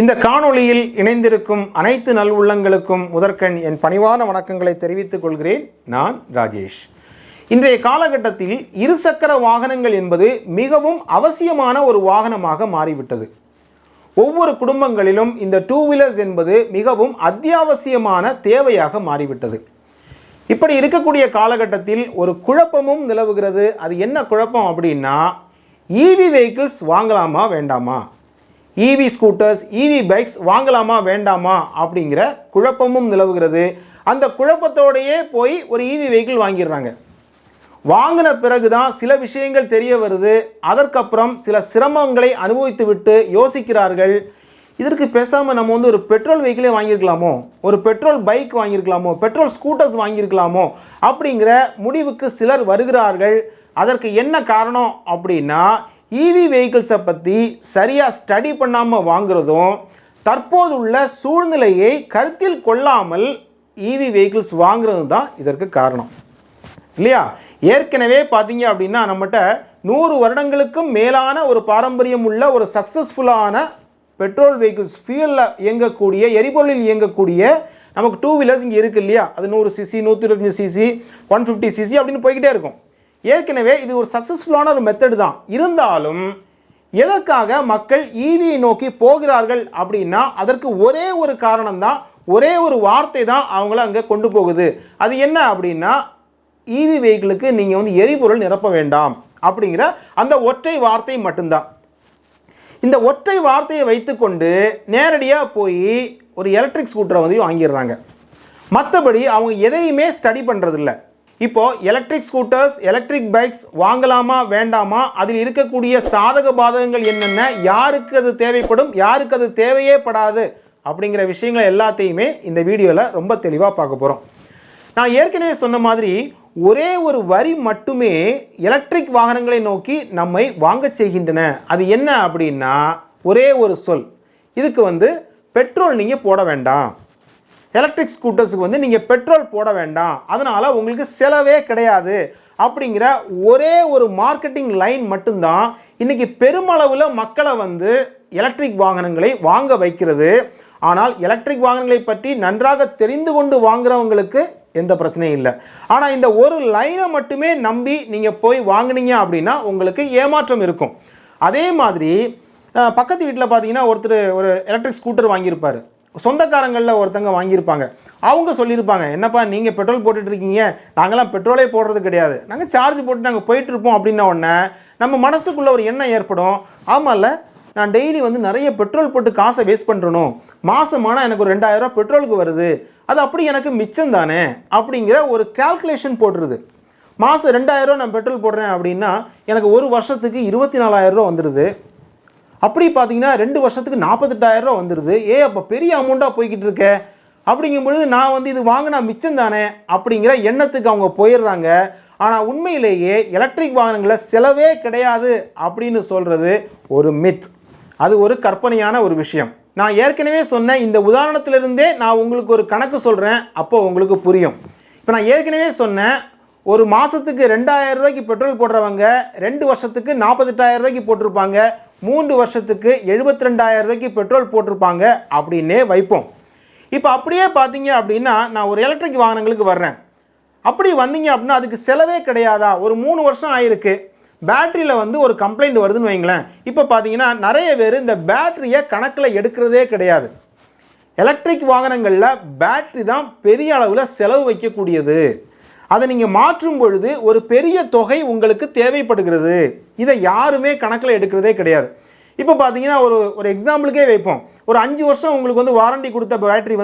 இந்த காணொளியில் இணைந்திருக்கும் அனைத்து நல்வுள்ளங்களுக்கும் முதற்கண் என் பணிவான வணக்கங்களை தெரிவித்துக் கொள்கிறேன். நான் ராஜேஷ். இன்றைய காலகட்டத்தில் இருசக்கர வாகனங்கள் என்பது மிகவும் அவசியமான ஒரு வாகனமாக மாறிவிட்டது. ஒவ்வொரு குடும்பங்களிலும் இந்த டூ வீலர்ஸ் என்பது மிகவும் அத்தியாவசியமான தேவையாக மாறிவிட்டது. இப்படி இருக்கக்கூடிய காலகட்டத்தில் ஒரு குழப்பமும் நிலவுகிறது. அது என்ன குழப்பம் அப்படின்னா, ஈவி வெஹிக்கிள்ஸ் வாங்கலாமா வேண்டாமா, ஈவி ஸ்கூட்டர்ஸ், ஈவி பைக்ஸ் வாங்கலாமா வேண்டாமா அப்படிங்கிற குழப்பமும் நிலவுகிறது. அந்த குழப்பத்தோடையே போய் ஒரு ஈவி வெஹிக்கிள் வாங்கிடுறாங்க. வாங்கின பிறகு தான் சில விஷயங்கள் தெரிய வருது. அதற்கப்புறம் சில சிரமங்களை அனுபவித்து விட்டு யோசிக்கிறார்கள், இதற்கு பேசாமல் நம்ம ஒரு பெட்ரோல் வெஹிக்கிளே வாங்கியிருக்கலாமோ, ஒரு பெட்ரோல் பைக் வாங்கியிருக்கலாமோ, பெட்ரோல் ஸ்கூட்டர்ஸ் வாங்கியிருக்கலாமோ அப்படிங்கிற முடிவுக்கு சிலர் வருகிறார்கள். அதற்கு என்ன காரணம் அப்படின்னா, ஈவி வெஹிக்கிள்ஸை பற்றி சரியாக ஸ்டடி பண்ணாமல் வாங்குறதும், தற்போதுள்ள சூழ்நிலையை கருத்தில் கொள்ளாமல் ஈவி வெஹிக்கிள்ஸ் வாங்குறது தான் இதற்கு காரணம் இல்லையா? ஏற்கனவே பார்த்தீங்க அப்படின்னா நம்மகிட்ட 100 வருடங்களுக்கும் மேலான ஒரு பாரம்பரியம் உள்ள ஒரு சக்ஸஸ்ஃபுல்லான பெட்ரோல் வெஹிக்கிள்ஸ், ஃபியூலில் இயங்கக்கூடிய, எரிபொருளில் இயங்கக்கூடிய நமக்கு டூ வீலர்ஸ் இங்கே இருக்குது இல்லையா? அது 100 சிசி, 125 சிசி, 150 சிசி அப்படின்னு போய்கிட்டே இருக்கும். ஏற்கனவே இது ஒரு சக்ஸஸ்ஃபுல்லான ஒரு மெத்தட் தான். இருந்தாலும் எதற்காக மக்கள் ஈவியை நோக்கி போகிறார்கள் அப்படின்னா, அதற்கு ஒரே ஒரு காரணம் தான், ஒரே ஒரு வார்த்தை தான் அவங்கள அங்கே கொண்டு போகுது. அது என்ன அப்படின்னா, ஈவி வெஹிக்கிளுக்கு நீங்கள் எரிபொருள் நிரப்ப வேண்டாம் அப்படிங்கிற அந்த ஒற்றை வார்த்தை மட்டும்தான். இந்த ஒற்றை வார்த்தையை வைத்துக்கொண்டு நேரடியாக போய் ஒரு எலக்ட்ரிக் ஸ்கூட்டரை வாங்கிடுறாங்க. மற்றபடி அவங்க எதையுமே ஸ்டடி பண்ணுறதில்ல. இப்போது எலக்ட்ரிக் ஸ்கூட்டர்ஸ், எலக்ட்ரிக் பைக்ஸ் வாங்கலாமா வேண்டாமா, அதில் இருக்கக்கூடிய சாதக பாதகங்கள் என்னென்ன, யாருக்கு அது தேவைப்படும், யாருக்கு அது தேவையே படாது அப்படிங்கிற விஷயங்கள் எல்லாத்தையுமே இந்த வீடியோவில் ரொம்ப தெளிவாக பார்க்க போகிறோம். நான் ஏற்கனவே சொன்ன மாதிரி ஒரே ஒரு வரி மட்டுமே எலக்ட்ரிக் வாகனங்களை நோக்கி நம்மை வாங்க செய்கின்றன. அது என்ன அப்படின்னா, ஒரே ஒரு சொல், இதுக்கு பெட்ரோல் நீங்கள் போட வேண்டாம், எலக்ட்ரிக் ஸ்கூட்டர்ஸுக்கு நீங்கள் பெட்ரோல் போட வேண்டாம், அதனால் உங்களுக்கு செலவே கிடையாது அப்படிங்கிற ஒரே ஒரு மார்க்கெட்டிங் லைன் மட்டும்தான் இன்றைக்கி பெருமளவில் மக்களை எலக்ட்ரிக் வாகனங்களை வாங்க வைக்கிறது. ஆனால் எலக்ட்ரிக் வாகனங்களை பற்றி நன்றாக தெரிந்து கொண்டு வாங்குறவங்களுக்கு எந்த பிரச்சனையும் இல்லை. ஆனால் இந்த ஒரு லைனை மட்டுமே நம்பி நீங்கள் போய் வாங்கினீங்க அப்படின்னா உங்களுக்கு ஏமாற்றம் இருக்கும். அதே மாதிரி பக்கத்து வீட்டில் பார்த்தீங்கன்னா ஒருத்தர் ஒரு எலக்ட்ரிக் ஸ்கூட்டர் வாங்கியிருப்பார். சொந்தக்காரங்களில் ஒருத்தங்க வாங்கியிருப்பாங்க. அவங்க சொல்லியிருப்பாங்க, என்னப்பா நீங்கள் பெட்ரோல் போட்டுட்ருக்கீங்க, நாங்களாம் பெட்ரோலே போடுறது கிடையாது, நாங்கள் சார்ஜ் போட்டு நாங்கள் போயிட்டுருப்போம் அப்படின்ன உடனே நம்ம மனசுக்குள்ளே ஒரு எண்ணம் ஏற்படும், ஆமாம்ல நான் டெய்லி நிறைய பெட்ரோல் போட்டு காசை வேஸ்ட் பண்ணுறணும், மாதமானால் எனக்கு ஒரு 2000 ரூபா பெட்ரோலுக்கு வருது, அது அப்படி எனக்கு மிச்சம் தானே அப்படிங்கிற ஒரு கால்குலேஷன் போட்டுருது. மாதம் 2000 ரூபா நான் பெட்ரோல் போடுறேன் அப்படின்னா எனக்கு ஒரு வருஷத்துக்கு 24,000 ரூபா வந்துடுது. அப்படி பார்த்தீங்கன்னா 2 வருஷத்துக்கு 48,000 ரூபா வந்துடுது. அப்போ பெரிய அமௌண்ட்டாக போய்கிட்டு இருக்க அப்படிங்கும்பொழுது நான் இது வாங்கினா மிச்சம் தானே அப்படிங்கிற எண்ணத்துக்கு அவங்க போயிடுறாங்க. ஆனால் உண்மையிலேயே எலக்ட்ரிக் வாகனங்களில் செலவே கிடையாது அப்படின்னு சொல்கிறது ஒரு மித், அது ஒரு கற்பனையான ஒரு விஷயம். நான் ஏற்கனவே சொன்ன இந்த உதாரணத்திலிருந்தே நான் உங்களுக்கு ஒரு கணக்கு சொல்கிறேன், அப்போ உங்களுக்கு புரியும். இப்போ நான் ஏற்கனவே சொன்னேன், ஒரு மாதத்துக்கு 2000 ரூபாய்க்கு பெட்ரோல் போடுறவங்க 2 வருஷத்துக்கு 48,000 ரூபாய்க்கு போட்டிருப்பாங்க, 3 வருஷத்துக்கு 72,000 ரூபாய்க்கு பெட்ரோல் போட்டிருப்பாங்க அப்படின்னே வைப்போம். இப்போ அப்படியே பார்த்தீங்க அப்படின்னா நான் ஒரு எலக்ட்ரிக் வாகனங்களுக்கு வர்றேன். அப்படி வந்தீங்க அப்படின்னா அதுக்கு செலவே கிடையாதா? ஒரு 3 வருஷம் ஆயிருக்கு, பேட்டரியில் ஒரு கம்ப்ளைண்ட் வருதுன்னு வைங்களேன். இப்போ பார்த்தீங்கன்னா நிறைய பேர் இந்த பேட்டரியை கணக்கில் எடுக்கிறதே கிடையாது. எலக்ட்ரிக் வாகனங்களில் பேட்டரி தான் பெரிய அளவில் செலவு வைக்கக்கூடியது. அதை நீங்கள் மாற்றும் பொழுது ஒரு பெரிய தொகை உங்களுக்கு தேவைப்படுகிறது. இதை யாருமே கணக்கில் எடுக்கிறதே கிடையாது. இப்போ பார்த்தீங்கன்னா ஒரு எக்ஸாம்பிளுக்கே வைப்போம், ஒரு 5 வருஷம் உங்களுக்கு வாரண்டி கொடுத்த பேட்டரி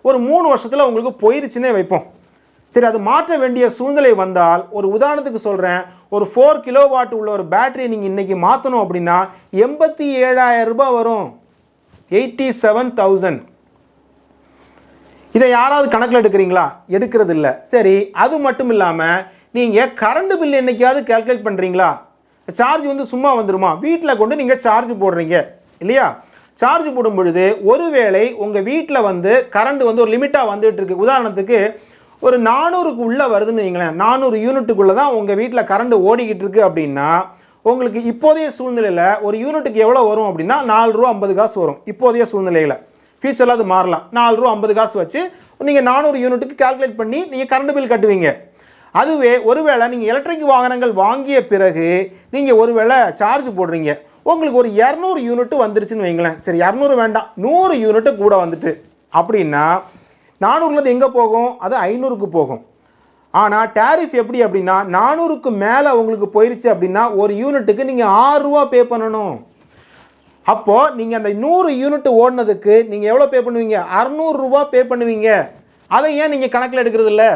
ஒரு 3 வருஷத்தில் உங்களுக்கு போயிருச்சுன்னே வைப்போம். சரி, அது மாற்ற வேண்டிய சூழ்நிலை வந்தால், ஒரு உதாரணத்துக்கு சொல்கிறேன், ஒரு 4 கிலோவாட் உள்ள ஒரு பேட்டரியை நீங்கள் இன்றைக்கி மாற்றணும் அப்படின்னா 87,000 ரூபாய் வரும், 87,000. இதை யாராவது கணக்கில் எடுக்கிறீங்களா? எடுக்கிறது இல்லை. சரி, அது மட்டும் இல்லாமல் நீங்கள் கரண்ட் பில் என்றைக்காவது கேல்குலேட் பண்ணுறீங்களா? சார்ஜ் சும்மா வந்துடுமா? வீட்டில் கொண்டு நீங்கள் சார்ஜ் போடுறீங்க இல்லையா? சார்ஜ் போடும் பொழுது ஒருவேளை உங்கள் வீட்டில் கரண்ட் ஒரு லிமிட்டாக வந்துட்டு இருக்கு. உதாரணத்துக்கு ஒரு 400க்கு உள்ளே வருதுன்னு வைங்களேன், 400 யூனிட்டுக்குள்ளே தான் உங்கள் வீட்டில் கரண்ட் ஓடிக்கிட்டு இருக்கு அப்படின்னா உங்களுக்கு இப்போதைய சூழ்நிலையில் ஒரு யூனிட்டுக்கு எவ்வளோ வரும் அப்படின்னா 4 ரூபா 50 காசு வரும். இப்போதைய சூழ்நிலையில், ஃபியூச்சரில் அது மாறலாம். 4 ரூபா 50 காசு வச்சு நீங்கள் 400 யூனிட்டுக்கு கால்குலேட் பண்ணி நீங்கள் கரண்ட் பில் கட்டுவீங்க. அதுவே ஒருவேளை நீங்கள் எலக்ட்ரிக் வாகனங்கள் வாங்கிய பிறகு நீங்கள் ஒருவேளை சார்ஜ் போடுறீங்க, உங்களுக்கு ஒரு 200 யூனிட் வந்துருச்சுன்னு வைங்களேன். சரி, 200 வேண்டாம், 100 யூனிட்டு கூட வந்துட்டு அப்படின்னா 400லேருந்து எங்கே போகும்? அது 500க்கு போகும். ஆனால் டேரிஃப் எப்படி அப்படின்னா 400க்கு மேலே உங்களுக்கு போயிடுச்சு அப்படின்னா ஒரு யூனிட்டுக்கு நீங்கள் 6 ரூபா பே பண்ணணும். அப்போது நீங்கள் அந்த 100 யூனிட் ஓடினதுக்கு நீங்கள் எவ்வளோ பே பண்ணுவீங்க? 600 ரூபா பே பண்ணுவீங்க. அதை ஏன் நீங்கள் கணக்கில் எடுக்கிறது இல்லை?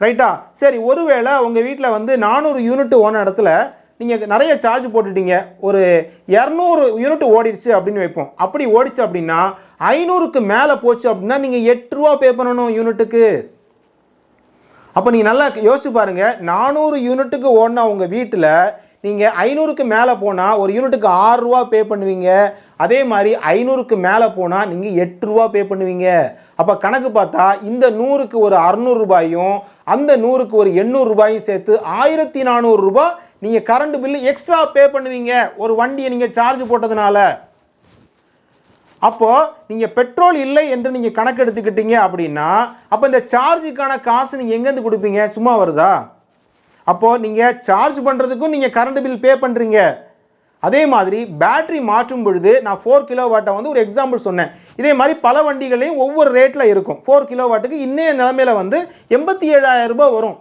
ரைட்டா? சரி, ஒருவேளை உங்கள் வீட்டில் வந்து 400 யூனிட் ஓன இடத்துல நீங்கள் நிறைய சார்ஜ் போட்டுட்டீங்க, ஒரு 200 யூனிட் ஓடிடுச்சு அப்படின்னு வைப்போம். அப்படி ஓடிச்சு அப்படின்னா 500க்கு மேலே போச்சு அப்படின்னா நீங்கள் 8 ரூபா பே பண்ணணும் யூனிட்டுக்கு. அப்போ நீங்கள் நல்லா யோசிச்சு பாருங்கள், 400 யூனிட்டுக்கு ஓடினா உங்கள் வீட்டில் நீங்கள் 500க்கு மேலே போனால் ஒரு யூனிட்டுக்கு 6 ரூபா பே பண்ணுவீங்க. அதே மாதிரி 500க்கு மேலே போனால் நீங்கள் 8 ரூபா பே பண்ணுவீங்க. அப்போ கணக்கு பார்த்தா இந்த 100க்கு ஒரு 600 ரூபாயும் அந்த 100க்கு ஒரு 800 ரூபாயும் சேர்த்து 1400 ரூபா நீங்கள் கரண்ட் பில்லு எக்ஸ்ட்ரா பே பண்ணுவீங்க ஒரு வண்டியை நீங்கள் சார்ஜ் போட்டதுனால. அப்போது நீங்கள் பெட்ரோல் இல்லை என்று நீங்கள் கணக்கு எடுத்துக்கிட்டீங்க அப்படின்னா அப்போ இந்த சார்ஜுக்கான காசு நீங்கள் எங்கேருந்து கொடுப்பீங்க? சும்மா வருதா? அப்போது நீங்கள் சார்ஜ் பண்ணுறதுக்கும் நீங்கள் கரண்ட் பில் பே பண்ணுறீங்க. அதே மாதிரி பேட்டரி மாற்றும் பொழுது நான் 4 கிலோவாட்டை வந்து ஒரு எக்ஸாம்பிள் சொன்னேன். இதே மாதிரி பல வண்டிகளையும் ஒவ்வொரு ரேட்டில் இருக்கும். 4 கிலோவாட்டுக்கு இன்னைய நிலைமையில் வந்து 87,000 ரூபாய் வரும்.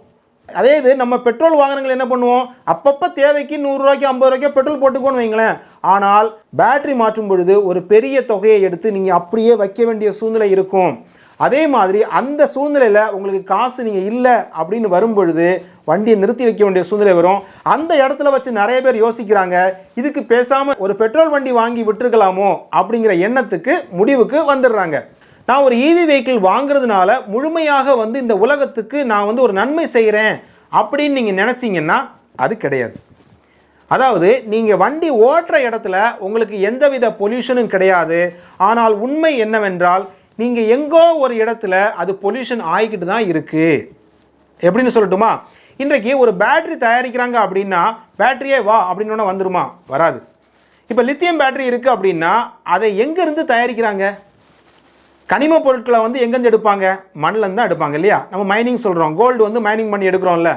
அதே இது நம்ம பெட்ரோல் வாகனங்கள் என்ன பண்ணுவோம்? அப்பப்போ தேவைக்கு 100 ரூபாய்க்கு 50 ரூபாய்க்கு பெட்ரோல் போட்டுக்கோன்னு வைங்களேன். ஆனால் பேட்டரி மாற்றும் பொழுது ஒரு பெரிய தொகையை எடுத்து நீங்கள் அப்படியே வைக்க வேண்டிய சூழ்நிலை இருக்கும். அதே மாதிரி அந்த சூழ்நிலையில் உங்களுக்கு காசு நீங்கள் இல்லை அப்படின்னு வரும்பொழுது வண்டியை நிறுத்தி வைக்க வேண்டிய சூழ்நிலை வரும். அந்த இடத்துல வச்சு நிறைய பேர் யோசிக்கிறாங்க, இதுக்கு பேசாமல் ஒரு பெட்ரோல் வண்டி வாங்கி விட்டுருக்கலாமோ அப்படிங்கிற எண்ணத்துக்கு முடிவுக்கு வந்துடுறாங்க. நான் ஒரு ஈவி வெஹிக்கிள் வாங்குறதுனால முழுமையாக வந்து இந்த உலகத்துக்கு நான் வந்து ஒரு நன்மை செய்கிறேன் அப்படின்னு நீங்கள் நினச்சிங்கன்னா அது கிடையாது. அதாவது நீங்கள் வண்டி ஓட்டுற இடத்துல உங்களுக்கு எந்தவித பொல்யூஷனும் கிடையாது. ஆனால் உண்மை என்னவென்றால் நீங்கள் எங்கோ ஒரு இடத்துல அது பொல்யூஷன் ஆகிக்கிட்டு தான் இருக்குது. எப்படின்னு சொல்லட்டுமா? இன்றைக்கு ஒரு பேட்டரி தயாரிக்கிறாங்க அப்படின்னா பேட்டரியே வா அப்படின்னு வந்துருமா? வராது. இப்போ லித்தியம் பேட்டரி இருக்குது அப்படின்னா அதை எங்கேருந்து தயாரிக்கிறாங்க? கனிம பொருட்களை வந்து எங்கேருந்து எடுப்பாங்க? மண்ணிலேருந்து தான் எடுப்பாங்க இல்லையா? நம்ம மைனிங் சொல்கிறோம், கோல்டு வந்து மைனிங் பண்ணி எடுக்கிறோம்ல,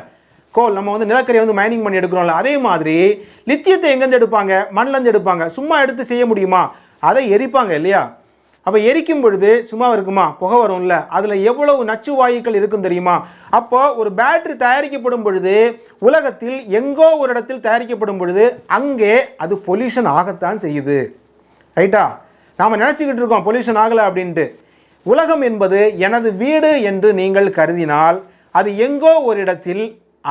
கோல் நம்ம வந்து நிலக்கரியை வந்து மைனிங் பண்ணி எடுக்கிறோம்ல, அதே மாதிரி லித்தியத்தை எங்கேருந்து எடுப்பாங்க? மண்ணிலேருந்து எடுப்பாங்க. சும்மா எடுத்து செய்ய முடியுமா? அதை எரிப்பாங்க இல்லையா? அப்போ எரிக்கும் பொழுது சும்மா இருக்குமா? புகை வரும்ல, அதில் எவ்வளவு நச்சு வாயுக்கள் இருக்கும் தெரியுமா? அப்போ ஒரு பேட்டரி தயாரிக்கப்படும் பொழுது உலகத்தில் எங்கோ ஒரு இடத்தில் தயாரிக்கப்படும் பொழுது அங்கே அது பொல்யூஷன் ஆகத்தான் செய்யுது. ரைட்டா? நாம் நினச்சிக்கிட்டு இருக்கோம் பொல்யூஷன் ஆகலை அப்படின்ட்டு. உலகம் என்பது எனது வீடு என்று நீங்கள் கருதினால் அது எங்கோ ஒரு இடத்தில்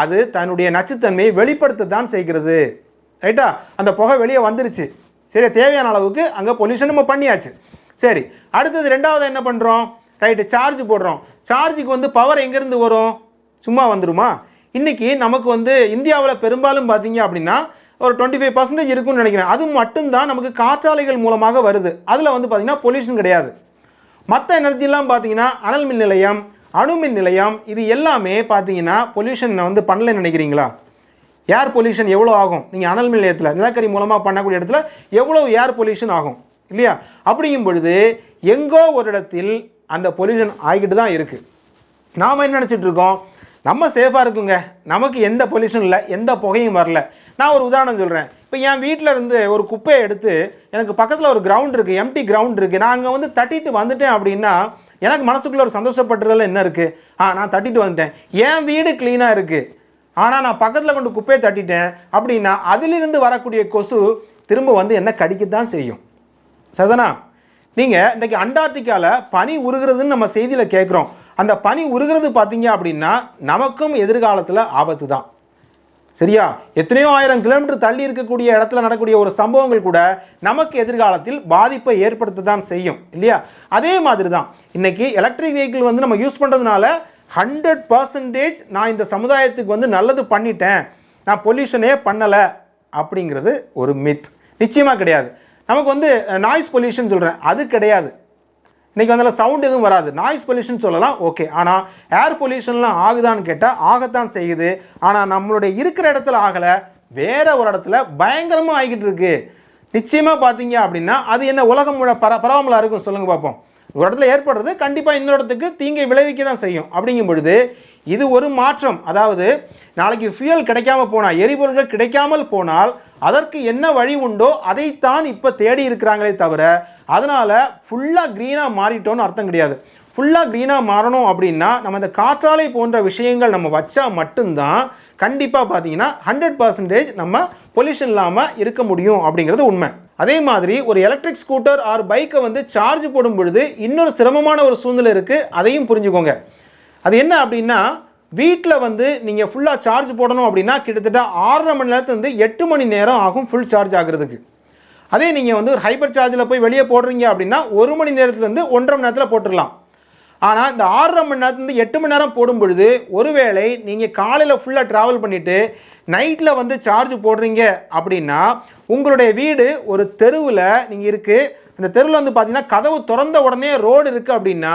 அது தன்னுடைய நச்சுத்தன்மையை வெளிப்படுத்தத்தான் செய்கிறது. ரைட்டா? அந்த புகை வெளியே வந்துருச்சு, சரி, தேவையான அளவுக்கு அங்கே பொல்யூஷன் நம்ம பண்ணியாச்சு. சரி, அடுத்தது ரெண்டாவது என்ன பண்ணுறோம்? ரைட்டு, சார்ஜ் போடுறோம். சார்ஜுக்கு வந்து பவர் எங்கேருந்து வரும்? சும்மா வந்துருமா? இன்றைக்கி நமக்கு வந்து இந்தியாவில் பெரும்பாலும் பார்த்தீங்க அப்படின்னா ஒரு 25% இருக்குன்னு நினைக்கிறேன். அது மட்டும்தான் நமக்கு காற்றாலைகள் மூலமாக வருது. அதில் வந்து பார்த்திங்கன்னா பொல்யூஷன் கிடையாது. மற்ற எனர்ஜிலாம் பார்த்தீங்கன்னா அனல் மின் நிலையம், அணு மின் நிலையம், இது எல்லாமே பார்த்தீங்கன்னா பொல்யூஷன் வந்து பண்ணலன்னு நினைக்கிறீங்களா? ஏர் பொல்யூஷன் எவ்வளோ ஆகும்? நீங்கள் அனல் மின் நிலையத்தில் நிலக்கரி மூலமாக பண்ணக்கூடிய இடத்துல எவ்வளோ ஏர் பொல்யூஷன் ஆகும் இல்லையா? அப்படிங்கும் பொழுது எங்கோ ஒரு இடத்தில் அந்த பொல்யூஷன் ஆகிட்டு தான் இருக்குது. நாம் என்ன நினச்சிட்டு இருக்கோம்? நம்ம சேஃபாக இருக்குங்க, நமக்கு எந்த பொல்யூஷன் இல்லை, எந்த புகையும் வரல. நான் ஒரு உதாரணம் சொல்கிறேன். இப்போ என் வீட்டில் இருந்து ஒரு குப்பையை எடுத்து எனக்கு பக்கத்தில் ஒரு கிரவுண்ட் இருக்குது, எம்டி கிரவுண்ட் இருக்குது, நான் அங்கே வந்து தட்டிட்டு வந்துட்டேன் அப்படின்னா எனக்கு மனசுக்குள்ளே ஒரு சந்தோஷப்படுறதுல என்ன இருக்குது? நான் தட்டிட்டு வந்துட்டேன், என் வீடு க்ளீனாக இருக்குது. ஆனால் நான் பக்கத்தில் கொண்டு குப்பையை தட்டிட்டேன் அப்படின்னா அதிலிருந்து வரக்கூடிய கொசு திரும்ப வந்து என்ன கடிக்கத்தான் செய்யும். சரிதானா? நீங்கள் இன்றைக்கி அண்டார்டிகாவில் பனி உருகிறதுன்னு நம்ம செய்தியில் கேட்குறோம். அந்த பனி உருகிறது பார்த்தீங்க அப்படின்னா நமக்கும் எதிர்காலத்தில் ஆபத்து தான். சரியா? எத்தனையோ 1000 கிலோமீட்டர் தள்ளி இருக்கக்கூடிய இடத்துல நடக்கக்கூடிய ஒரு சம்பவங்கள் கூட நமக்கு எதிர்காலத்தில் பாதிப்பை ஏற்படுத்த தான் செய்யும் இல்லையா? அதே மாதிரி தான் இன்னைக்கு எலக்ட்ரிக் வெஹிக்கிள் வந்து நம்ம யூஸ் பண்ணுறதுனால 100% நான் இந்த சமுதாயத்துக்கு வந்து நல்லது பண்ணிட்டேன், நான் பொல்யூஷனே பண்ணலை அப்படிங்கிறது ஒரு மித். நிச்சயமாக கிடையாது. நமக்கு வந்து நாய்ஸ் பொல்யூஷன் சொல்கிறேன், அது கிடையாது. இன்றைக்கி வந்து சவுண்ட் எதுவும் வராது, நாய்ஸ் பொல்யூஷன் சொல்லலாம், ஓகே. ஆனால் ஏர் பொல்யூஷன்லாம் ஆகுதான்னு கேட்டால் ஆகத்தான் செய்யுது. ஆனால் நம்மளுடைய இருக்கிற இடத்துல ஆகலை, வேறு ஒரு இடத்துல பயங்கரமாக ஆகிக்கிட்டு இருக்கு. நிச்சயமாக பார்த்தீங்க அப்படின்னா அது என்ன உலகம் பரவாமலாக இருக்கும் சொல்லுங்கள் பார்ப்போம். ஒரு இடத்துல ஏற்படுறது கண்டிப்பாக இன்னொரு இடத்துக்கு தீங்கை விளைவிக்க தான் செய்யும். அப்படிங்கும் பொழுது இது ஒரு மாற்றம். அதாவது நாளைக்கு ஃபியூயல் கிடைக்காம போனால், எரிபொருள்கள் கிடைக்காமல் போனால் அதற்கு என்ன வழி உண்டோ அதைத்தான் இப்போ தேடி இருக்கிறாங்களே தவிர அதனால் ஃபுல்லாக க்ரீனாக மாறிட்டோன்னு அர்த்தம் கிடையாது. ஃபுல்லாக க்ரீனாக மாறணும் அப்படின்னா நம்ம இந்த காற்றாலை போன்ற விஷயங்கள் நம்ம வச்சா மட்டும்தான் கண்டிப்பாக பார்த்தீங்கன்னா 100% நம்ம பொல்யூஷன் இல்லாமல் இருக்க முடியும் அப்படிங்கிறது உண்மை. அதே மாதிரி ஒரு எலக்ட்ரிக் ஸ்கூட்டர் ஆர் பைக்கை வந்து சார்ஜ் போடும் பொழுது இன்னொரு சிரமமான ஒரு சூழ்நிலை இருக்குது, அதையும் புரிஞ்சுக்கோங்க. அது என்ன அப்படின்னா, வீட்டில் வந்து நீங்கள் ஃபுல்லாக சார்ஜ் போடணும் அப்படின்னா கிட்டத்தட்ட 6.5 மணி நேரத்துலேருந்து 8 மணி நேரம் ஆகும் ஃபுல் சார்ஜ் ஆகிறதுக்கு. அதே நீங்கள் வந்து ஒரு ஹைப்பர் சார்ஜில் போய் வெளியே போடுறீங்க அப்படின்னா 1 மணி நேரத்துலேருந்து 1.5 மணி நேரத்தில் போட்டுடலாம். ஆனால் இந்த 6.5 மணி நேரத்துலேருந்து 8 மணி நேரம் போடும் பொழுது ஒருவேளை நீங்கள் காலையில் ஃபுல்லாக ட்ராவல் பண்ணிவிட்டு நைட்டில் வந்து சார்ஜ் போடுறீங்க அப்படின்னா உங்களுடைய வீடு ஒரு தெருவில் நீங்கள் இருக்குது, அந்த தெருவில் வந்து பார்த்தீங்கன்னா கதவு திறந்த உடனே ரோடு இருக்குது அப்படின்னா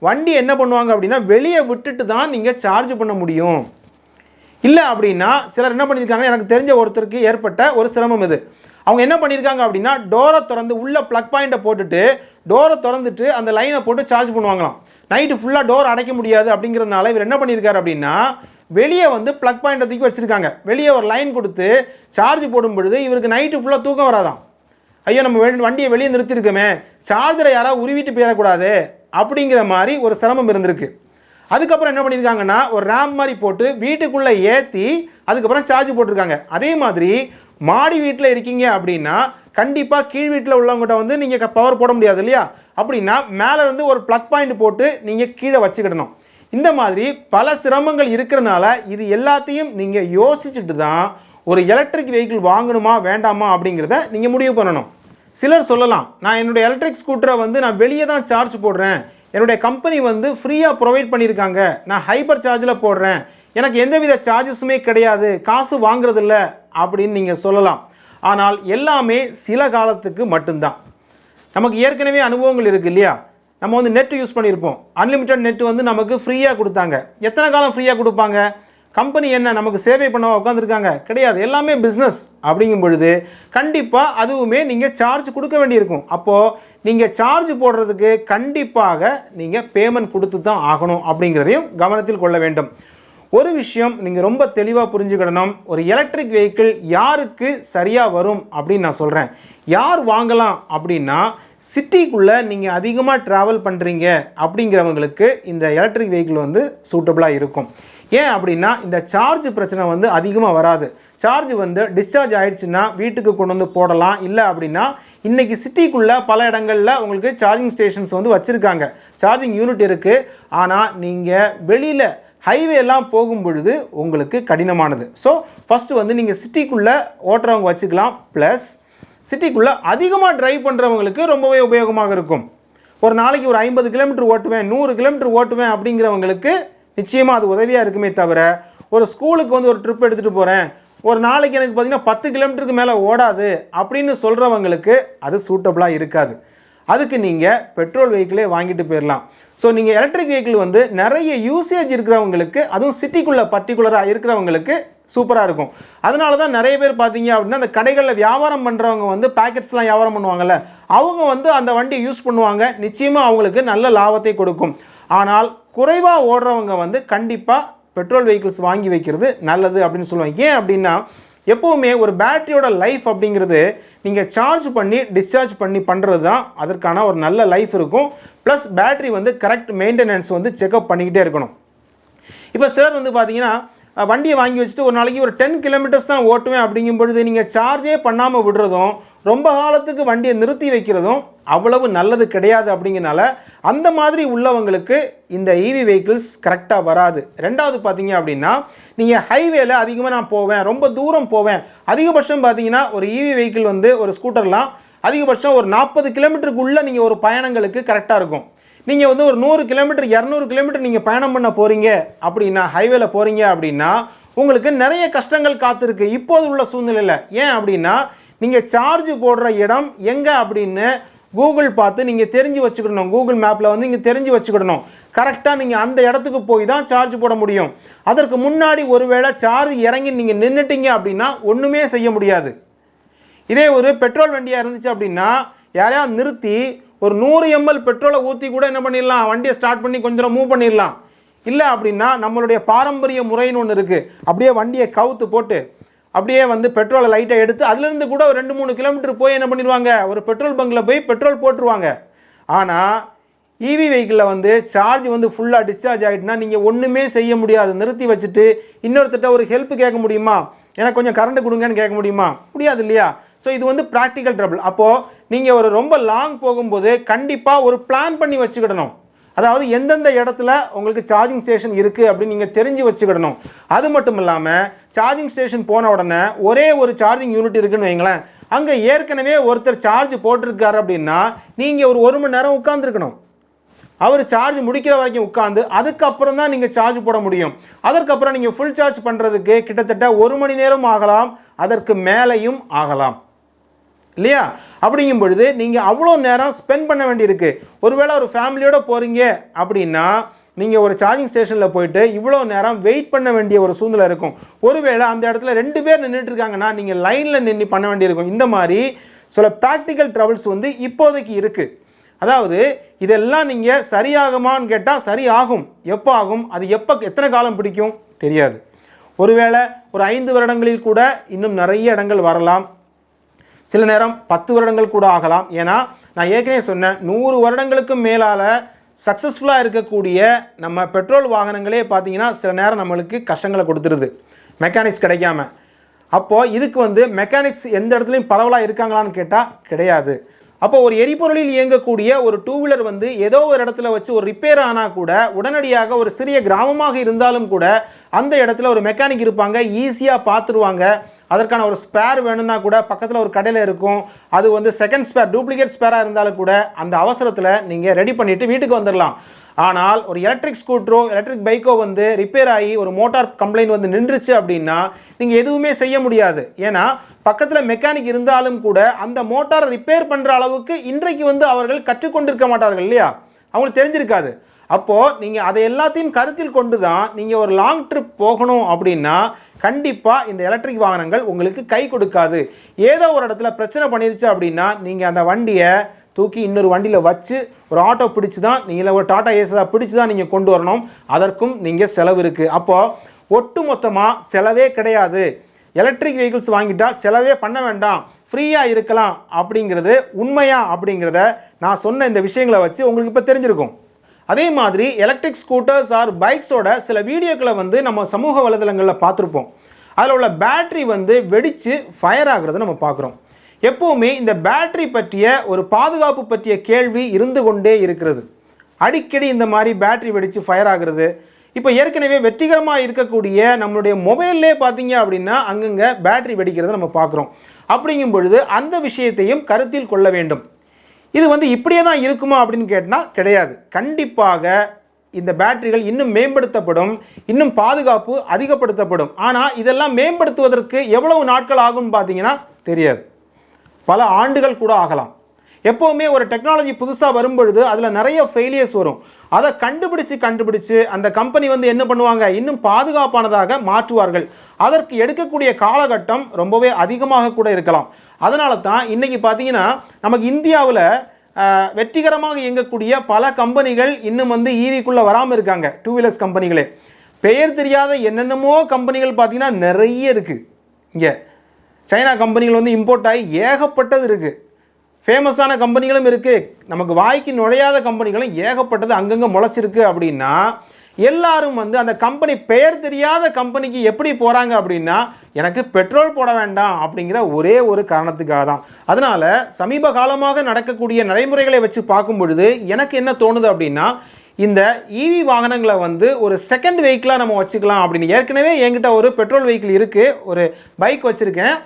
வண்டி என்ன பண்ணுவாங்க அப்படின்னா வெளியே விட்டுட்டு தான் நீங்கள் சார்ஜ் பண்ண முடியும். இல்லை அப்படின்னா சிலர் என்ன பண்ணியிருக்காங்க, எனக்கு தெரிஞ்ச ஒருத்தருக்கு ஏற்பட்ட ஒரு சிரமம் இது. அவங்க என்ன பண்ணியிருக்காங்க அப்படின்னா டோரை திறந்து உள்ளே ப்ளக் பாயிண்ட்டை போட்டுட்டு டோரை திறந்துட்டு அந்த லைனை போட்டு சார்ஜ் பண்ணுவாங்களாம். நைட்டு ஃபுல்லாக டோர் அடைக்க முடியாது அப்படிங்கிறதுனால இவர் என்ன பண்ணியிருக்காரு அப்படின்னா வெளியே வந்து ப்ளக் பாயிண்ட்டை தூக்கி வச்சுருக்காங்க. வெளியே ஒரு லைன் கொடுத்து சார்ஜ் போடும் பொழுது இவருக்கு நைட்டு ஃபுல்லாக தூக்கம் வராதான். ஐயோ நம்ம வண்டியை வெளியே நிறுத்திருக்கோமே, சார்ஜரை யாராவது உருவிட்டு போயிடக்கூடாது அப்படிங்கிற மாதிரி ஒரு சிரமம் இருந்திருக்கு. அதுக்கப்புறம் என்ன பண்ணியிருக்காங்கன்னா ஒரு ரேம் மாதிரி போட்டு வீட்டுக்குள்ளே ஏற்றி அதுக்கப்புறம் சார்ஜ் போட்டிருக்காங்க. அதே மாதிரி மாடி வீட்டில் இருக்கீங்க அப்படின்னா கண்டிப்பாக கீழ் வீட்டில் உள்ளவங்ககிட்ட வந்து நீங்கள் பவர் போட முடியாது இல்லையா, அப்படின்னா மேலே இருந்து ஒரு ப்ளக் பாயிண்ட் போட்டு நீங்கள் கீழே வச்சுக்கிடணும். இந்த மாதிரி பல சிரமங்கள் இருக்கிறனால இது எல்லாத்தையும் நீங்கள் யோசிச்சுட்டு தான் ஒரு எலக்ட்ரிக் வெஹிக்கிள் வாங்கணுமா வேண்டாமா அப்படிங்கிறத நீங்கள் முடிவு பண்ணணும். சிலர் சொல்லலாம், நான் என்னுடைய எலக்ட்ரிக் ஸ்கூட்டரை வந்து நான் வெளியே தான் சார்ஜ் போடுறேன், என்னுடைய கம்பெனி வந்து ஃப்ரீயாக ப்ரொவைட் பண்ணியிருக்காங்க, நான் ஹைப்பர் சார்ஜில் போடுறேன், எனக்கு எந்தவித சார்ஜஸுமே கிடையாது, காசு வாங்குறதில்ல அப்படின்னு நீங்கள் சொல்லலாம். ஆனால் எல்லாமே சில காலத்துக்கு மட்டும்தான். நமக்கு ஏற்கனவே அனுபவங்கள் இருக்குது இல்லையா, நம்ம வந்து நெட் யூஸ் பண்ணியிருப்போம், அன்லிமிட்டட் நெட் வந்து நமக்கு ஃப்ரீயாக கொடுத்தாங்க. எத்தனை காலம் ஃப்ரீயாக கொடுப்பாங்க? கம்பெனி என்ன நமக்கு சேவை பண்ண உட்காந்துருக்காங்க? கிடையாது, எல்லாமே பிஸ்னஸ். அப்படிங்கும் பொழுது கண்டிப்பாக அதுவுமே நீங்கள் சார்ஜ் கொடுக்க வேண்டியிருக்கும். அப்போது நீங்கள் சார்ஜ் போடுறதுக்கு கண்டிப்பாக நீங்கள் பேமெண்ட் கொடுத்து தான் ஆகணும் அப்படிங்கிறதையும் கவனத்தில் கொள்ள வேண்டும். ஒரு விஷயம் நீங்கள் ரொம்ப தெளிவாக புரிஞ்சுக்கிடணும், ஒரு எலக்ட்ரிக் வெஹிக்கிள் யாருக்கு சரியாக வரும் அப்படின்னு நான் சொல்கிறேன். யார் வாங்கலாம் அப்படின்னா சிட்டிக்குள்ளே நீங்கள் அதிகமாக ட்ராவல் பண்ணுறீங்க அப்படிங்கிறவங்களுக்கு இந்த எலக்ட்ரிக் வெஹிக்கிள் வந்து சூட்டபுளாக இருக்கும். ஏன் அப்படின்னா இந்த சார்ஜ் பிரச்சனை வந்து அதிகமாக வராது. சார்ஜ் வந்து டிஸ்சார்ஜ் ஆகிடுச்சுன்னா வீட்டுக்கு கொண்டு வந்து போடலாம். இல்லை அப்படின்னா இன்றைக்கி சிட்டிக்குள்ளே பல இடங்களில் உங்களுக்கு சார்ஜிங் ஸ்டேஷன்ஸ் வந்து வச்சுருக்காங்க, சார்ஜிங் யூனிட் இருக்குது. ஆனால் நீங்கள் வெளியில் ஹைவேலாம் போகும் பொழுது உங்களுக்கு கடினமானது. ஸோ ஃபஸ்ட்டு வந்து நீங்கள் சிட்டிக்குள்ளே ஓட்டுறவங்க வச்சுக்கலாம். ப்ளஸ் சிட்டிக்குள்ளே அதிகமாக ட்ரைவ் பண்ணுறவங்களுக்கு ரொம்பவே உபயோகமாக இருக்கும். ஒரு நாளைக்கு ஒரு 50 கிலோமீட்டர் ஓட்டுவேன், 100 கிலோமீட்டர் ஓட்டுவேன் அப்படிங்கிறவங்களுக்கு நிச்சயமாக அது உதவியாக இருக்குமே தவிர, ஒரு ஸ்கூலுக்கு வந்து ஒரு ட்ரிப் எடுத்துகிட்டு போகிறேன், ஒரு நாளைக்கு எனக்கு பார்த்திங்கன்னா 10 கிலோமீட்டருக்கு மேலே ஓடாது அப்படின்னு சொல்கிறவங்களுக்கு அது சூட்டபுளாக இருக்காது. அதுக்கு நீங்கள் பெட்ரோல் வெஹிக்கிளே வாங்கிட்டு போயிடலாம். ஸோ நீங்கள் எலக்ட்ரிக் வெஹிக்கிள் வந்து நிறைய யூசேஜ் இருக்கிறவங்களுக்கு, அதுவும் சிட்டிக்குள்ளே பர்டிகுலராக இருக்கிறவங்களுக்கு சூப்பராக இருக்கும். அதனால தான் நிறைய பேர் பார்த்தீங்க அப்படின்னா அந்த கடைகளில் வியாபாரம் பண்ணுறவங்க வந்து பேக்கெட்ஸ்லாம் வியாபாரம் பண்ணுவாங்கள்ல, அவங்க வந்து அந்த வண்டியை யூஸ் பண்ணுவாங்க. நிச்சயமாக அவங்களுக்கு நல்ல லாபத்தை கொடுக்கும். ஆனால் குறைவாக ஓடுறவங்க வந்து கண்டிப்பாக பெட்ரோல் வெஹிக்கிள்ஸ் வாங்கி வைக்கிறது நல்லது அப்படின்னு சொல்லுவாங்க. ஏன் அப்படின்னா எப்போவுமே ஒரு பேட்டரியோட லைஃப் அப்படிங்கிறது நீங்கள் சார்ஜ் பண்ணி டிஸ்சார்ஜ் பண்ணி பண்ணுறது தான் அதற்கான ஒரு நல்ல லைஃப் இருக்கும். ப்ளஸ் பேட்டரி வந்து கரெக்ட் மெயின்டெனன்ஸ் வந்து செக்அப் பண்ணிக்கிட்டே இருக்கணும். இப்போ சிலர் வந்து பார்த்தீங்கன்னா வண்டியை வாங்கி வச்சுட்டு ஒரு நாளைக்கு ஒரு 10 கிலோமீட்டர்ஸ் தான் ஓட்டுவேன் அப்படிங்கும் பொழுது நீங்கள் சார்ஜே பண்ணாமல் விடுறதும் ரொம்ப காலத்துக்கு வண்டியை நிறுத்தி வைக்கிறதும் அவ்வளவு நல்லது கிடையாது. அப்படிங்கிறனால அந்த மாதிரி உள்ளவங்களுக்கு இந்த இவி வெஹிக்கிள்ஸ் கரெக்டாக வராது. ரெண்டாவது பார்த்தீங்க அப்படின்னா நீங்கள் ஹைவேல அதிகமாக நான் போவேன், ரொம்ப தூரம் போவேன், அதிகபட்சம் பார்த்தீங்கன்னா ஒரு இவி வெஹிக்கிள் வந்து ஒரு ஸ்கூட்டர்லாம் அதிகபட்சம் ஒரு 40 கிலோமீட்டருக்குள்ளே நீங்கள் ஒரு பயணங்களுக்கு கரெக்டாக இருக்கும். நீங்கள் வந்து ஒரு 100 கிலோமீட்டர் 200 கிலோமீட்டர் நீங்கள் பயணம் பண்ண போகிறீங்க அப்படின்னா, ஹைவேல போகிறீங்க அப்படின்னா உங்களுக்கு நிறைய கஷ்டங்கள் காத்திருக்கு இப்போது உள்ள சூழ்நிலையில். ஏன் அப்படின்னா நீங்கள் சார்ஜ் போடுற இடம் எங்கே அப்படின்னு கூகுள் பார்த்து நீங்கள் தெரிஞ்சு வச்சுக்கிடணும். கூகுள் மேப்பில் வந்து நீங்கள் தெரிஞ்சு வச்சுக்கிடணும். கரெக்டாக நீங்கள் அந்த இடத்துக்கு போய் தான் சார்ஜ் போட முடியும். அதற்கு முன்னாடி ஒருவேளை சார்ஜ் இறங்கி நீங்கள் நின்றுட்டீங்க அப்படின்னா ஒன்றுமே செய்ய முடியாது. இதே ஒரு பெட்ரோல் வண்டியாக இருந்துச்சு அப்படின்னா யாரையாவது நிறுத்தி ஒரு 100 ml பெட்ரோலை ஊற்றி கூட என்ன பண்ணிடலாம், வண்டியை ஸ்டார்ட் பண்ணி கொஞ்சம் மூவ் பண்ணிடலாம். இல்லை அப்படின்னா நம்மளுடைய பாரம்பரிய முறைன்னு ஒன்று இருக்குது. அப்படியே வண்டியை கவுத்து போட்டு அப்படியே வந்து பெட்ரோலை லைட்டாக எடுத்து அதுலேருந்து கூட ஒரு 2-3 கிலோமீட்டர் போய் என்ன பண்ணிடுவாங்க, ஒரு பெட்ரோல் பங்கில் போய் பெட்ரோல் போட்டுருவாங்க. ஆனால் இவி வெஹிக்கிளில் வந்து சார்ஜ் வந்து ஃபுல்லாக டிஸ்சார்ஜ் ஆகிட்டுனா நீங்கள் ஒன்றுமே செய்ய முடியாது. நிறுத்தி வச்சுட்டு இன்னொருத்திட்ட ஒரு ஹெல்ப் கேட்க முடியுமா, எனக்கு கொஞ்சம் கரண்ட் கொடுங்கன்னு கேட்க முடியுமா, முடியாது இல்லையா? ஸோ இது வந்து ப்ராக்டிக்கல் ட்ரபிள். அப்போது நீங்கள் ஒரு ரொம்ப லாங் போகும்போது கண்டிப்பாக ஒரு பிளான் பண்ணி வச்சுக்கிடணும். அதாவது எந்தெந்த இடத்துல உங்களுக்கு சார்ஜிங் ஸ்டேஷன் இருக்குது அப்படின்னு நீங்கள் தெரிஞ்சு வச்சுக்கிடணும். அது மட்டும் இல்லாமல் சார்ஜிங் ஸ்டேஷன் போன உடனே ஒரே ஒரு சார்ஜிங் யூனிட் இருக்குன்னு வைங்களேன், அங்கே ஏற்கனவே ஒருத்தர் சார்ஜ் போட்டிருக்காரு அப்படின்னா நீங்கள் ஒரு 1 மணி நேரம் உட்காந்துருக்கணும். அவர் சார்ஜ் முடிக்கிற வரைக்கும் உட்காந்து அதுக்கப்புறம் தான் நீங்கள் சார்ஜ் போட முடியும். அதற்கப்புறம் நீங்கள் ஃபுல் சார்ஜ் பண்ணுறதுக்கு கிட்டத்தட்ட 1 மணி நேரம் ஆகலாம், அதற்கு மேலேயும் ஆகலாம் இல்லையா? அப்படிங்கும் பொழுது நீங்கள் அவ்வளோ நேரம் ஸ்பெண்ட் பண்ண வேண்டியிருக்கு. ஒருவேளை ஒரு ஃபேமிலியோடு போகிறீங்க அப்படின்னா நீங்கள் ஒரு சார்ஜிங் ஸ்டேஷனில் போயிட்டு இவ்வளோ நேரம் வெயிட் பண்ண வேண்டிய ஒரு சூழ்நிலை இருக்கும். ஒருவேளை அந்த இடத்துல 2 பேர் நின்றுட்டு இருக்காங்கன்னா நீங்கள் லைனில் நின்று பண்ண வேண்டியிருக்கும். இந்த மாதிரி சில ப்ராக்டிக்கல் ட்ரபிள்ஸ் வந்து இப்போதைக்கு இருக்குது. அதாவது இதெல்லாம் நீங்கள் சரியாகுமான்னு கேட்டால் சரி ஆகும். எப்போ ஆகும், அது எத்தனை காலம் பிடிக்கும் தெரியாது. ஒருவேளை ஒரு 5 வருடங்களில் கூட இன்னும் நிறைய இடங்கள் வரலாம். சில நேரம் 10 வருடங்கள் கூட ஆகலாம். ஏன்னா நான் ஏற்கனவே சொன்னேன், 100 வருடங்களுக்கு மேலால் சக்ஸஸ்ஃபுல்லாக இருக்கக்கூடிய நம்ம பெட்ரோல் வாகனங்களே பார்த்தீங்கன்னா சில நேரம் நம்மளுக்கு கஷ்டங்களை கொடுத்துருது மெக்கானிக்ஸ் கிடைக்காம. அப்போது இதுக்கு வந்து மெக்கானிக்ஸ் எந்த இடத்துலையும் பரவலாக இருக்காங்களான்னு கேட்டால் கிடையாது. அப்போ ஒரு எரிபொருளில் இயங்கக்கூடிய ஒரு 2 வீலர் வந்து ஏதோ ஒரு இடத்துல வச்சு ஒரு ரிப்பேர் ஆனால் கூட உடனடியாக ஒரு சிறிய கிராமமாக இருந்தாலும் கூட அந்த இடத்துல ஒரு மெக்கானிக் இருப்பாங்க, ஈஸியாக பார்த்துருவாங்க. அதற்கான ஒரு ஸ்பேர் வேணும்னா கூட பக்கத்தில் ஒரு கடையில் இருக்கும். அது வந்து செகண்ட் ஸ்பேர், டூப்ளிகேட் ஸ்பேராக இருந்தாலும் கூட அந்த அவசரத்தில் நீங்கள் ரெடி பண்ணிவிட்டு வீட்டுக்கு வந்துடலாம். ஆனால் ஒரு எலக்ட்ரிக் ஸ்கூட்டரோ எலக்ட்ரிக் பைக்கோ வந்து ரிப்பேர் ஆகி ஒரு மோட்டார் கம்ப்ளைண்ட் வந்து நின்றுச்சு அப்படின்னா நீங்கள் எதுவுமே செய்ய முடியாது. ஏன்னா பக்கத்தில் மெக்கானிக் இருந்தாலும் கூட அந்த மோட்டாரை ரிப்பேர் பண்ணுற அளவுக்கு இன்றைக்கு வந்து அவர்கள் கற்றுக்கொண்டிருக்க மாட்டார்கள் இல்லையா, அவங்களுக்கு தெரிஞ்சிருக்காது. அப்போது நீங்கள் அதை எல்லாத்தையும் கருத்தில் கொண்டு தான் நீங்கள் ஒரு லாங் ட்ரிப் போகணும் அப்படின்னா கண்டிப்பாக இந்த எலக்ட்ரிக் வாகனங்கள் உங்களுக்கு கை கொடுக்காது. ஏதோ ஒரு இடத்துல பிரச்சனை பண்ணிருச்சு அப்படின்னா நீங்கள் அந்த வண்டியை தூக்கி இன்னொரு வண்டியில் வச்சு ஒரு ஆட்டோ பிடிச்சி தான் நீங்கள் ஒரு டாடா ஏஸாக பிடிச்சி தான் நீங்கள் கொண்டு வரணும். அதற்கும் நீங்கள் செலவு இருக்குது. அப்போது ஒட்டு மொத்தமாக செலவே கிடையாது. எலக்ட்ரிக் வெஹிக்கிள்ஸ் வாங்கிட்டால் செலவே பண்ண வேண்டாம், ஃப்ரீயாக இருக்கலாம் அப்படிங்கிறது உண்மையா அப்படிங்கிறத நான் சொன்ன இந்த விஷயங்களை வச்சு உங்களுக்கு இப்போ தெரிஞ்சிருக்கும். அதே மாதிரி எலக்ட்ரிக் ஸ்கூட்டர்ஸ் ஆர் பைக்ஸோட சில வீடியோக்களை வந்து நம்ம சமூக வலைதளங்களில் பார்த்துருப்போம். அதில் உள்ள பேட்ரி வந்து வெடித்து ஃபயர் ஆகிறத நம்ம பார்க்குறோம். எப்போவுமே இந்த பேட்ரி பற்றிய ஒரு பாதுகாப்பு பற்றிய கேள்வி இருந்து கொண்டே இருக்கிறது. அடிக்கடி இந்த மாதிரி பேட்ரி வெடித்து ஃபயர் ஆகிறது. இப்போ ஏற்கனவே வெற்றிகரமாக இருக்கக்கூடிய நம்மளுடைய மொபைல்லே பார்த்தீங்க அப்படின்னா அங்கங்கே பேட்ரி வெடிக்கிறத நம்ம பார்க்குறோம். அப்படிங்கும் பொழுது அந்த விஷயத்தையும் கருத்தில் கொள்ள வேண்டும். இது வந்து இப்படியே தான் இருக்குமா அப்படின்னு கேட்டால் கிடையாது. கண்டிப்பாக இந்த பேட்டரிகள் இன்னும் மேம்படுத்தப்படும், இன்னும் பாதுகாப்பு அதிகப்படுத்தப்படும். ஆனால் இதெல்லாம் மேம்படுத்துவதற்கு எவ்வளவு நாட்கள் ஆகும்னு பார்த்தீங்கன்னா தெரியாது, பல ஆண்டுகள் கூட ஆகலாம். எப்போவுமே ஒரு டெக்னாலஜி புதுசாக வரும்பொழுது அதில் நிறைய ஃபெயிலியர்ஸ் வரும். அதை கண்டுபிடிச்சு அந்த கம்பெனி வந்து என்ன பண்ணுவாங்க, இன்னும் பாதுகாப்பானதாக மாற்றுவார்கள். அதற்கு எடுக்கக்கூடிய காலகட்டம் ரொம்பவே அதிகமாக கூட இருக்கலாம். அதனால தான் இன்றைக்கி பார்த்தீங்கன்னா நமக்கு இந்தியாவில் வெற்றிகரமாக இயங்கக்கூடிய பல கம்பெனிகள் இன்னும் வந்து ஈவிக்குள்ளே வராமல் இருக்காங்க. 2 வீலர்ஸ் கம்பெனிகளே பெயர் தெரியாத என்னென்னமோ கம்பெனிகள் பார்த்தீங்கன்னா நிறைய இருக்குது. இங்கே சைனா கம்பெனிகள் வந்து இம்போர்ட் ஆகி ஏகப்பட்டது இருக்குது. ஃபேமஸான கம்பெனிகளும் இருக்குது, நமக்கு வாய்க்கு நுழையாத கம்பெனிகளும் ஏகப்பட்டது அங்கங்கே முளைச்சிருக்கு. அப்படின்னா எல்லாரும் வந்து அந்த கம்பெனி பெயர் தெரியாத கம்பெனிக்கு எப்படி போகிறாங்க அப்படின்னா எனக்கு பெட்ரோல் போட வேண்டாம் அப்படிங்கிற ஒரே ஒரு காரணத்துக்காக தான். அதனால் சமீப காலமாக நடக்கக்கூடிய நடைமுறைகளை வச்சு பார்க்கும் பொழுது எனக்கு என்ன தோணுது அப்படின்னா இந்த இவி வாகனங்களை வந்து ஒரு செகண்ட் வெஹிக்கிளாக நம்ம வச்சுக்கலாம் அப்படின்னு. ஏற்கனவே என்கிட்ட ஒரு பெட்ரோல் வெஹிக்கிள் இருக்குது, ஒரு பைக் வச்சுருக்கேன்.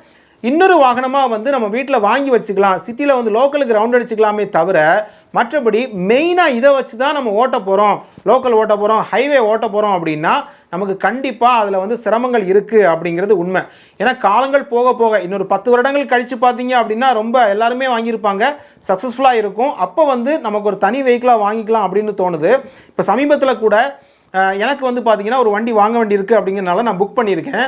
இன்னொரு வாகனமாக வந்து நம்ம வீட்டில் வாங்கி வச்சுக்கலாம், சிட்டியில் வந்து லோக்கலுக்கு ரவுண்ட் அடிச்சுக்கலாமே தவிர மற்றபடி மெயினாக இதை வச்சு தான் நம்ம ஓட்ட போகிறோம், லோக்கல் ஓட்ட போகிறோம், ஹைவே ஓட்ட போகிறோம் அப்படின்னா நமக்கு கண்டிப்பாக அதில் வந்து சிரமங்கள் இருக்குது அப்படிங்கிறது உண்மை. ஏன்னா காலங்கள் போக போக இன்னொரு 10 வருடங்கள் கழித்து பார்த்தீங்க அப்படின்னா ரொம்ப எல்லாருமே வாங்கியிருப்பாங்க, சக்ஸஸ்ஃபுல்லாக இருக்கும். அப்போ வந்து நமக்கு ஒரு தனி வெஹிக்கிளாக வாங்கிக்கலாம் அப்படின்னு தோணுது. இப்போ சமீபத்தில் கூட எனக்கு வந்து பார்த்தீங்கன்னா ஒரு வண்டி வாங்க வேண்டி இருக்குது அப்படிங்கிறனால நான் புக் பண்ணியிருக்கேன்.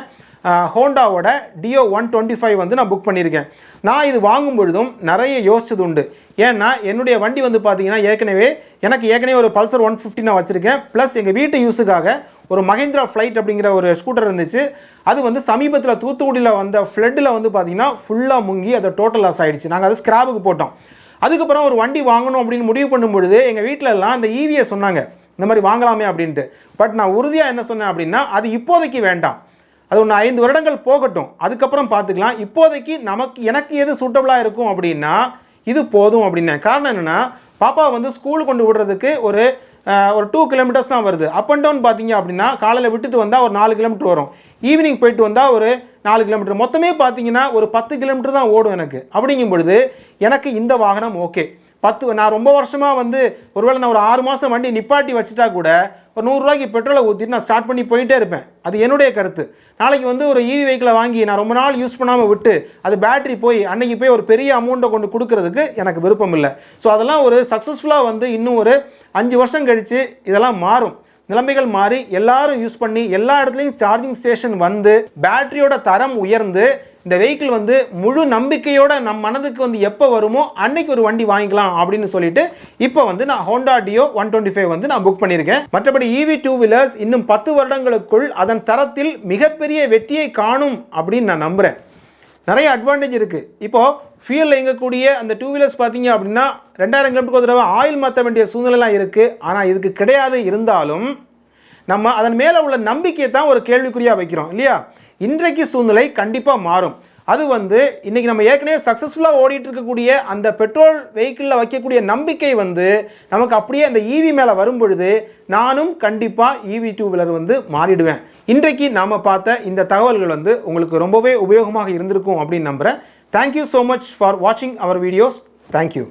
ஹோண்டாவோட டியோ 125 வந்து நான் புக் பண்ணியிருக்கேன். நான் இது வாங்கும் பொழுதும் நிறைய யோசிச்சது உண்டு. ஏன்னா என்னுடைய வண்டி வந்து பார்த்தீங்கன்னா எனக்கு ஏற்கனவே ஒரு பல்சர் 150 நான் வச்சுருக்கேன். ப்ளஸ் எங்கள் வீட்டு யூஸுக்காக ஒரு மஹிந்திரா ஃப்ளைட் அப்படிங்கிற ஒரு ஸ்கூட்டர் இருந்துச்சு. அது வந்து சமீபத்தில் தூத்துக்குடியில் வந்த ஃப்ளட்டில் வந்து பார்த்தீங்கன்னா ஃபுல்லாக முங்கி அதை டோட்டல் லாஸ் ஆகிடுச்சு. நாங்கள் அதை ஸ்கிராப்புக்கு போட்டோம். அதுக்கப்புறம் ஒரு வண்டி வாங்கணும் அப்படின்னு முடிவு பண்ணும்பொழுது எங்கள் வீட்டில் எல்லாம் அந்த ஈவியை சொன்னாங்க, இந்த மாதிரி வாங்கலாமே அப்படின்ட்டு. பட் நான் உறுதியாக என்ன சொன்னேன் அப்படின்னா, அது இப்போதைக்கு வேண்டாம், அது ஒன்று 5 வருடங்கள் போகட்டும், அதுக்கப்புறம் பார்த்துக்கலாம். இப்போதைக்கு எனக்கு எது சூட்டபுளாக இருக்கும் அப்படின்னா இது போதும் அப்படின்னேன். காரணம் என்னென்னா, பாப்பா வந்து ஸ்கூல் கொண்டு விடுறதுக்கு ஒரு 2 கிலோமீட்டர்ஸ் தான் வருது. அப் அண்ட் டவுன் பார்த்தீங்க அப்படின்னா காலையில் விட்டுட்டு வந்தால் ஒரு 4 கிலோமீட்டர் வரும், ஈவினிங் போயிட்டு வந்தால் ஒரு 4 கிலோமீட்டர், மொத்தமே பார்த்தீங்கன்னா ஒரு 10 கிலோமீட்டர் தான் ஓடும் எனக்கு. அப்படிங்கும் பொழுது எனக்கு இந்த வாகனம் ஓகே. நான் ரொம்ப வருஷமாக வந்து ஒருவேளை நான் ஒரு 6 மாதம் வண்டி நிப்பாட்டி வச்சுட்டா கூட ஒரு 100 ரூபாய்க்கு பெட்ரோலை ஊற்றிட்டு நான் ஸ்டார்ட் பண்ணி போயிட்டே இருப்பேன். அது என்னுடைய கருத்து. நாளைக்கு வந்து ஒரு ஈவி வெஹிக்கிளை வாங்கி நான் ரொம்ப நாள் யூஸ் பண்ணாமல் விட்டு அது பேட்டரி போய் அன்னைக்கு போய் ஒரு பெரிய அமௌண்ட்டை கொண்டு கொடுக்கறதுக்கு எனக்கு விருப்பம் இல்லை. ஸோ அதெல்லாம் ஒரு சக்ஸஸ்ஃபுல்லாக வந்து இன்னும் ஒரு 5 வருஷம் கழித்து இதெல்லாம் மாறும், நிலைமைகள் மாறி எல்லாரும் யூஸ் பண்ணி எல்லா இடத்துலையும் சார்ஜிங் ஸ்டேஷன் வந்து பேட்டரியோட தரம் உயர்ந்து இந்த வெஹிக்கிள் வந்து முழு நம்பிக்கையோட நம் மனதுக்கு வந்து எப்போ வருமோ அன்னைக்கு ஒரு வண்டி வாங்கிக்கலாம் அப்படின்னு சொல்லிட்டு இப்போ வந்து நான் ஹோண்டா டியோ 125 வந்து நான் புக் பண்ணியிருக்கேன். மற்றபடி EV 2 வீலர்ஸ் இன்னும் 10 வருடங்களுக்குள் அதன் தரத்தில் மிகப்பெரிய வெற்றியை காணும் அப்படின்னு நான் நம்புகிறேன். நிறைய அட்வான்டேஜ் இருக்குது. இப்போது ஃபியூலில் இயங்கக்கூடிய அந்த 2 வீலர்ஸ் பார்த்தீங்க அப்படின்னா 2000 கிலோமீட்டருக்கு ஒரு தடவை ஆயில் மாற்ற வேண்டிய சூழ்நிலைலாம் இருக்குது. ஆனால் இதுக்கு கிடையாது. இருந்தாலும் நம்ம அதன் மேலே உள்ள நம்பிக்கையை தான் ஒரு கேள்விக்குறியாக வைக்கிறோம் இல்லையா? இன்றைக்கு சூழ்நிலை கண்டிப்பாக மாறும். அது வந்து இன்றைக்கி நம்ம ஏற்கனவே சக்ஸஸ்ஃபுல்லாக ஓடிட்டு இருக்கக்கூடிய அந்த பெட்ரோல் வெஹிக்கிளில் வைக்கக்கூடிய நம்பிக்கை வந்து நமக்கு அப்படியே அந்த ஈவி மேலே வரும் பொழுது நானும் கண்டிப்பாக EV 2 வீலர் வந்து மாறிடுவேன். இன்றைக்கு நாம் பார்த்த இந்த தகவல்கள் வந்து உங்களுக்கு ரொம்பவே உபயோகமாக இருந்திருக்கும் அப்படின்னு நம்புகிறேன். தேங்க்யூ ஸோ மச் ஃபார் வாட்சிங் அவர் வீடியோஸ். தேங்க்யூ.